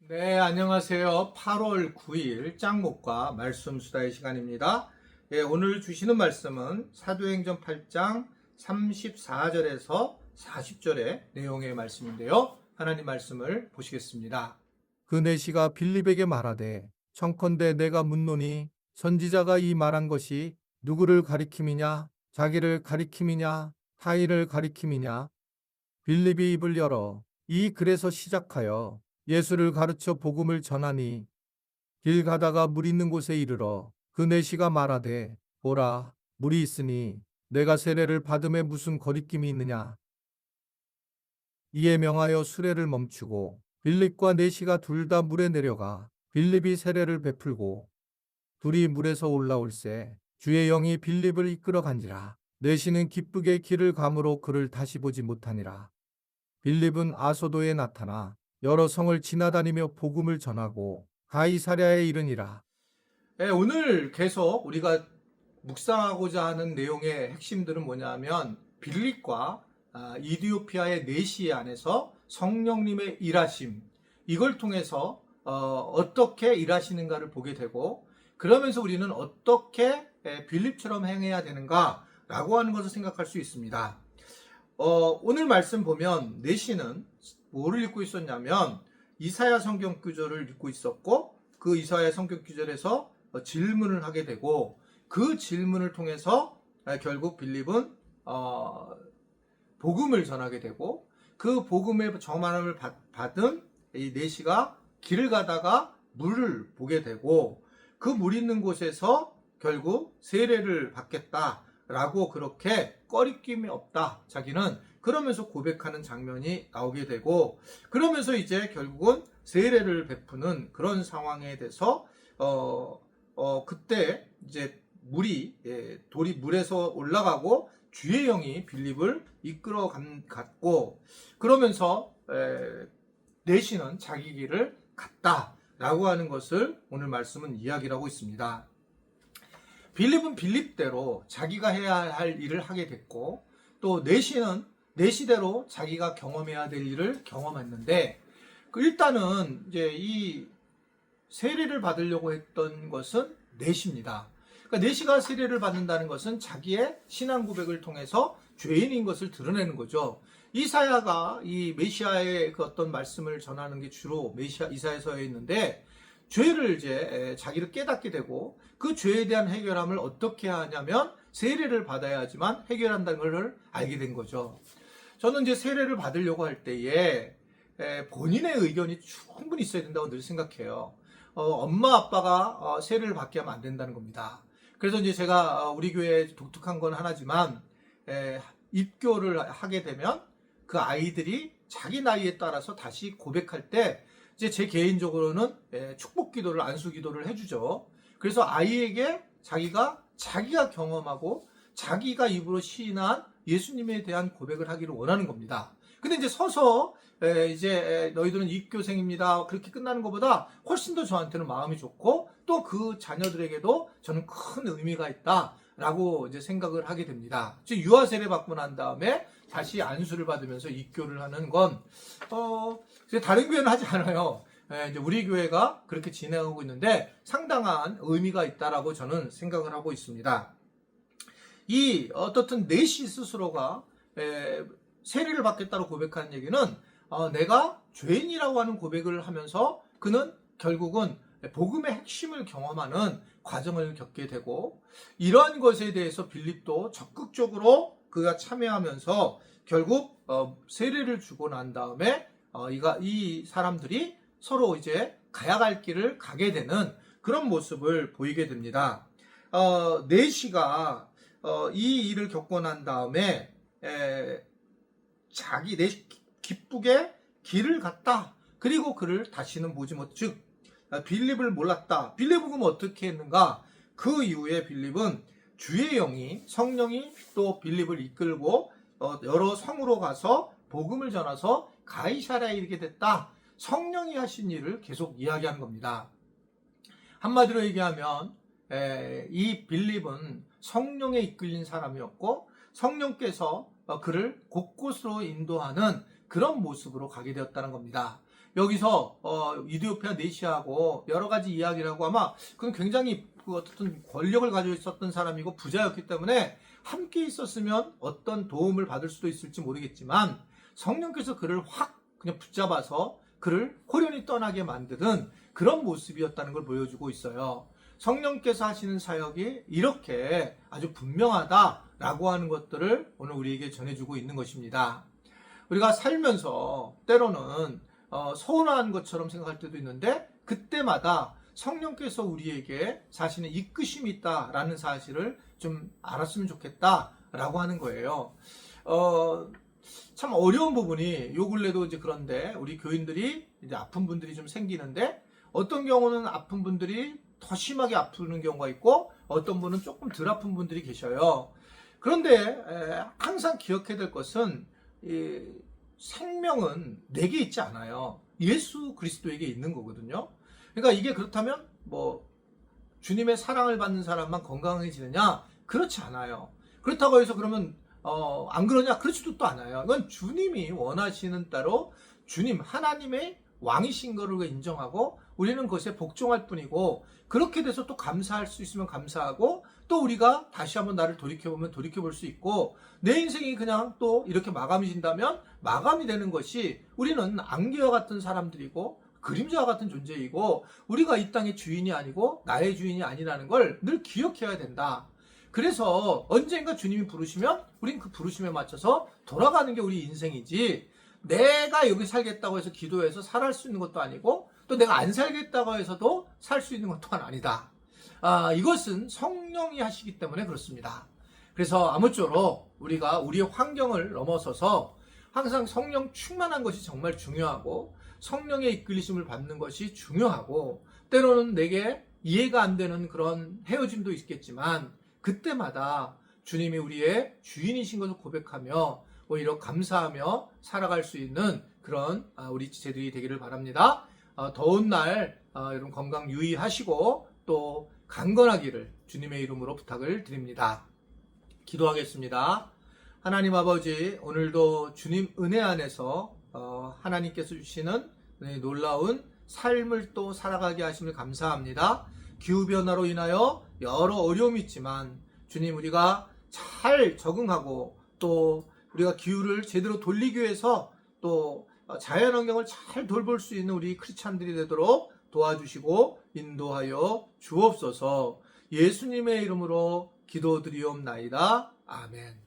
네, 안녕하세요. 8월 9일 짱목과 말씀 수다의 시간입니다. 오늘 주시는 말씀은 사도행전 8장 34절에서 40절의 내용의 말씀인데요. 하나님 말씀을 보시겠습니다. 그 내시가 빌립에게 말하되 청컨대 내가 묻노니 선지자가 이 말한 것이 누구를 가리킴이냐 자기를 가리킴이냐 타인을 가리킴이냐. 빌립이 입을 열어 이 글에서 시작하여 예수를 가르쳐 복음을 전하니 길 가다가 물 있는 곳에 이르러 그 내시가 말하되 보라 물이 있으니 내가 세례를 받음에 무슨 거리낌이 있느냐. 이에 명하여 수레를 멈추고 빌립과 내시가 둘 다 물에 내려가 빌립이 세례를 베풀고 둘이 물에서 올라올새 주의 영이 빌립을 이끌어 간지라. 내시는 기쁘게 길을 가므로 그를 다시 보지 못하니라. 빌립은 아소도에 나타나 여러 성을 지나다니며 복음을 전하고 가이사랴에 이르니라. 오늘 계속 우리가 묵상하고자 하는 내용의 핵심들은 뭐냐면 빌립과 이디오피아의 내시 안에서 성령님의 일하심, 이걸 통해서 어떻게 일하시는가를 보게 되고, 그러면서 우리는 어떻게 빌립처럼 행해야 되는가라고 하는 것을 생각할 수 있습니다. 오늘 말씀 보면 내시는 뭐를 읽고 있었냐면 이사야 성경 구절을 읽고 있었고, 그 이사야 성경 구절에서 질문을 하게 되고, 그 질문을 통해서 결국 빌립은 복음을 전하게 되고, 그 복음의 전함을 받은 이 내시가 길을 가다가 물을 보게 되고, 그 물 있는 곳에서 결국 세례를 받겠다라고 그렇게 꺼리낌이 없다 자기는, 그러면서 고백하는 장면이 나오게 되고, 그러면서 이제 결국은 세례를 베푸는 그런 상황에 대해서 그때 이제 돌이 물에서 올라가고 주의 영이 빌립을 이끌어 갔고, 그러면서 내시는 자기 길을 갔다라고 하는 것을 오늘 말씀은 이야기를 하고 있습니다. 빌립은 빌립대로 자기가 해야 할 일을 하게 됐고, 또 내시는 내시대로 자기가 경험해야 될 일을 경험했는데, 일단은 이제 이 세례를 받으려고 했던 것은 내시입니다. 그러니까 내시가 세례를 받는다는 것은 자기의 신앙 고백을 통해서 죄인인 것을 드러내는 거죠. 이사야가 이 메시아의 그 어떤 말씀을 전하는 게 주로 이사야서에 있는데, 죄를 이제 자기를 깨닫게 되고, 그 죄에 대한 해결함을 어떻게 하냐면 세례를 받아야지만 해결한다는 걸 알게 된 거죠. 저는 이제 세례를 받으려고 할 때에 본인의 의견이 충분히 있어야 된다고 늘 생각해요. 엄마 아빠가 세례를 받게 하면 안 된다는 겁니다. 그래서 이제 제가 우리 교회 독특한 건 하나지만, 입교를 하게 되면 그 아이들이 자기 나이에 따라서 다시 고백할 때 이제 제 개인적으로는 축복 기도를, 안수 기도를 해주죠. 그래서 아이에게 자기가 경험하고 자기가 입으로 시인한 예수님에 대한 고백을 하기를 원하는 겁니다. 근데 이제 서서 이제 너희들은 입교생입니다, 그렇게 끝나는 것보다 훨씬 더 저한테는 마음이 좋고, 또 그 자녀들에게도 저는 큰 의미가 있다라고 이제 생각을 하게 됩니다. 즉 유아 세례 받고 난 다음에 다시 안수를 받으면서 입교를 하는 건 다른 교회는 하지 않아요. 이제 우리 교회가 그렇게 진행하고 있는데 상당한 의미가 있다라고 저는 생각을 하고 있습니다. 이 어떻든 내시 스스로가 세례를 받겠다고 고백하는 얘기는 내가 죄인이라고 하는 고백을 하면서 그는 결국은 복음의 핵심을 경험하는 과정을 겪게 되고, 이러한 것에 대해서 빌립도 적극적으로 그가 참여하면서 결국 세례를 주고 난 다음에 이 사람들이 서로 이제 가야 갈 길을 가게 되는 그런 모습을 보이게 됩니다. 내시가 이 일을 겪고 난 다음에 기쁘게 길을 갔다. 그리고 그를 다시는 보지 못, 즉 빌립을 몰랐다. 빌립은 그럼 어떻게 했는가? 그 이후에 빌립은 주의 영이, 성령이 또 빌립을 이끌고 여러 성으로 가서 복음을 전해서 가이사랴에 이르게 됐다. 성령이 하신 일을 계속 이야기하는 겁니다. 한마디로 얘기하면 이 빌립은 성령에 이끌린 사람이었고, 성령께서 그를 곳곳으로 인도하는 그런 모습으로 가게 되었다는 겁니다. 여기서 이디오피아 내시하고 여러 가지 이야기를 하고 아마 그건 굉장히 그 어떤 권력을 가지고 있었던 사람이고 부자였기 때문에 함께 있었으면 어떤 도움을 받을 수도 있을지 모르겠지만 성령께서 그를 확 그냥 붙잡아서 그를 호련히 떠나게 만드는 그런 모습이었다는 걸 보여주고 있어요. 성령께서 하시는 사역이 이렇게 아주 분명하다라고 하는 것들을 오늘 우리에게 전해주고 있는 것입니다. 우리가 살면서 때로는 서운한 것처럼 생각할 때도 있는데 그때마다 성령께서 우리에게 자신의 이끄심이 있다라는 사실을 좀 알았으면 좋겠다라고 하는 거예요. 참 어려운 부분이 요 근래도 이제 그런데 우리 교인들이 이제 아픈 분들이 좀 생기는데 어떤 경우는 아픈 분들이 더 심하게 아프는 경우가 있고 어떤 분은 조금 덜 아픈 분들이 계셔요. 그런데 항상 기억해야 될 것은 이 생명은 내게 있지 않아요. 예수 그리스도에게 있는 거거든요. 그러니까 이게 그렇다면 뭐 주님의 사랑을 받는 사람만 건강해지느냐? 그렇지 않아요. 그렇다고 해서 그러면 안 그러냐? 그렇지도 또 않아요. 이건 주님이 원하시는 따로 주님 하나님의 왕이신 거를 인정하고 우리는 그것에 복종할 뿐이고 그렇게 돼서 또 감사할 수 있으면 감사하고 또 우리가 다시 한번 나를 돌이켜보면 돌이켜볼 수 있고 내 인생이 그냥 또 이렇게 마감이 진다면 마감이 되는 것이 우리는 안개와 같은 사람들이고 그림자와 같은 존재이고 우리가 이 땅의 주인이 아니고 나의 주인이 아니라는 걸 늘 기억해야 된다. 그래서 언젠가 주님이 부르시면 우린 그 부르심에 맞춰서 돌아가는 게 우리 인생이지 내가 여기 살겠다고 해서 기도해서 살할 수 있는 것도 아니고 또 내가 안 살겠다고 해서도 살 수 있는 것 또한 아니다. 이것은 성령이 하시기 때문에 그렇습니다. 그래서 아무쪼록 우리가 우리의 환경을 넘어서서 항상 성령 충만한 것이 정말 중요하고 성령의 이끌리심을 받는 것이 중요하고 때로는 내게 이해가 안 되는 그런 헤어짐도 있겠지만 그때마다 주님이 우리의 주인이신 것을 고백하며 오히려 감사하며 살아갈 수 있는 그런 우리 지체들이 되기를 바랍니다. 더운 날 여러분 건강 유의하시고 또 강건하기를 주님의 이름으로 부탁을 드립니다. 기도하겠습니다. 하나님 아버지 오늘도 주님 은혜 안에서 하나님께서 주시는 놀라운 삶을 또 살아가게 하심을 감사합니다. 기후변화로 인하여 여러 어려움이 있지만 주님 우리가 잘 적응하고 또 우리가 기후를 제대로 돌리기 위해서 또 자연환경을 잘 돌볼 수 있는 우리 크리스찬들이 되도록 도와주시고 인도하여 주옵소서. 예수님의 이름으로 기도드리옵나이다. 아멘.